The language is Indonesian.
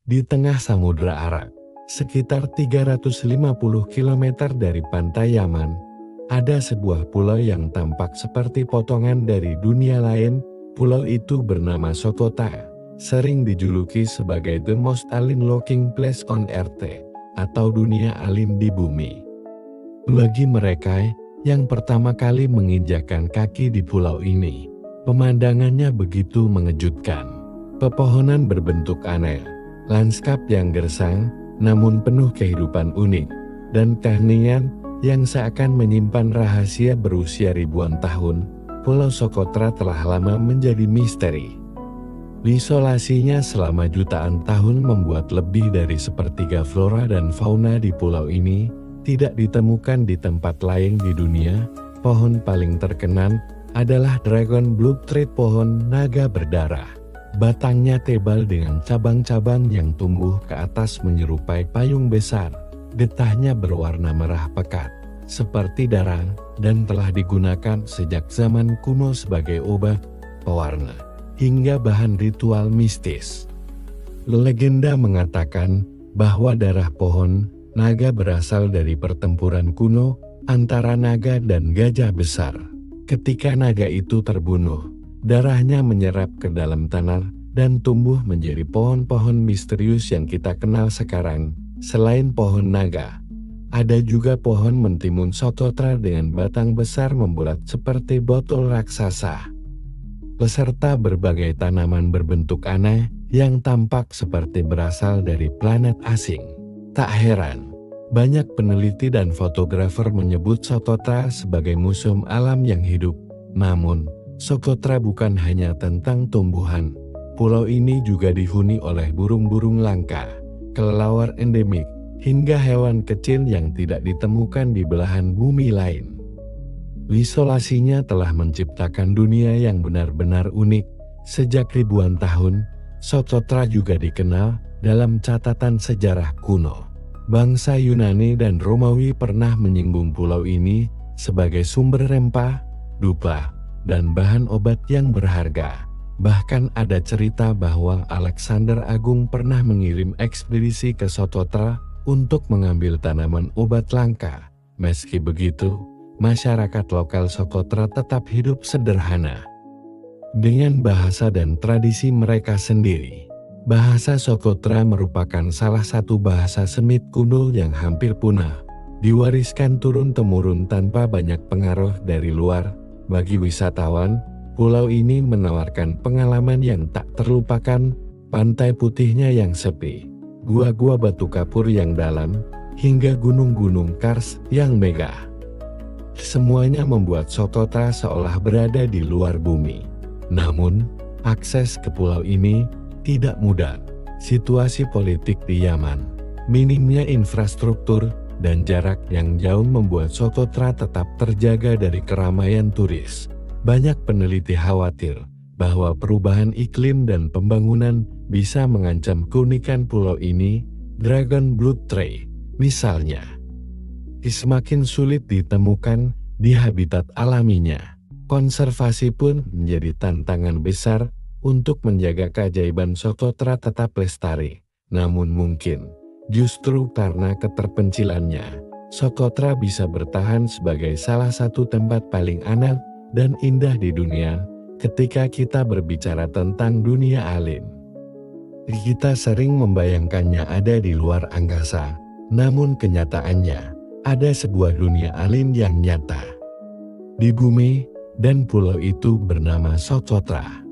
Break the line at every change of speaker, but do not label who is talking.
di tengah Samudra Arak, sekitar 350 km dari pantai Yaman, ada sebuah pulau yang tampak seperti potongan dari dunia lain. Pulau itu bernama Socotra, sering dijuluki sebagai the most alien looking place on Earth, atau dunia alim di bumi. Bagi mereka yang pertama kali menginjakkan kaki di pulau ini, pemandangannya begitu mengejutkan. Pepohonan berbentuk aneh, lanskap yang gersang, namun penuh kehidupan unik, dan keheningan yang seakan menyimpan rahasia berusia ribuan tahun. Pulau Socotra telah lama menjadi misteri. Isolasinya selama jutaan tahun membuat lebih dari sepertiga flora dan fauna di pulau ini tidak ditemukan di tempat lain di dunia. Pohon paling terkenal adalah Dragon Blue Tree, pohon naga berdarah. Batangnya tebal dengan cabang-cabang yang tumbuh ke atas menyerupai payung besar. Getahnya berwarna merah pekat, seperti darah, dan telah digunakan sejak zaman kuno sebagai obat, pewarna, hingga bahan ritual mistis. Legenda mengatakan bahwa darah pohon naga berasal dari pertempuran kuno antara naga dan gajah besar. Ketika naga itu terbunuh, darahnya menyerap ke dalam tanah dan tumbuh menjadi pohon-pohon misterius yang kita kenal sekarang. Selain pohon naga, ada juga pohon mentimun Socotra dengan batang besar membulat seperti botol raksasa, beserta berbagai tanaman berbentuk aneh yang tampak seperti berasal dari planet asing. Tak heran, banyak peneliti dan fotografer menyebut Socotra sebagai museum alam yang hidup. Namun, Socotra bukan hanya tentang tumbuhan. Pulau ini juga dihuni oleh burung-burung langka, kelelawar endemik, hingga hewan kecil yang tidak ditemukan di belahan bumi lain. Isolasinya telah menciptakan dunia yang benar-benar unik. Sejak ribuan tahun, Socotra juga dikenal dalam catatan sejarah kuno. Bangsa Yunani dan Romawi pernah menyinggung pulau ini sebagai sumber rempah, dupa, dan bahan obat yang berharga. Bahkan ada cerita bahwa Alexander Agung pernah mengirim ekspedisi ke Socotra untuk mengambil tanaman obat langka. Meski begitu, masyarakat lokal Socotra tetap hidup sederhana, dengan bahasa dan tradisi mereka sendiri. Bahasa Socotra merupakan salah satu bahasa Semit kuno yang hampir punah, diwariskan turun-temurun tanpa banyak pengaruh dari luar. Bagi wisatawan, pulau ini menawarkan pengalaman yang tak terlupakan. Pantai putihnya yang sepi, gua-gua batu kapur yang dalam, hingga gunung-gunung kars yang megah. Semuanya membuat Socotra seolah berada di luar bumi. Namun, akses ke pulau ini tidak mudah. Situasi politik di Yaman, minimnya infrastruktur, dan jarak yang jauh membuat Socotra tetap terjaga dari keramaian turis. Banyak peneliti khawatir bahwa perubahan iklim dan pembangunan bisa mengancam keunikan pulau ini. Dragon Blue Tree, misalnya, semakin sulit ditemukan di habitat alaminya. Konservasi pun menjadi tantangan besar untuk menjaga keajaiban Socotra tetap lestari. Namun mungkin, justru karena keterpencilannya, Socotra bisa bertahan sebagai salah satu tempat paling aneh dan indah di dunia. Ketika kita berbicara tentang dunia alim, kita sering membayangkannya ada di luar angkasa. Namun kenyataannya, ada sebuah dunia alim yang nyata di bumi, dan pulau itu bernama Socotra.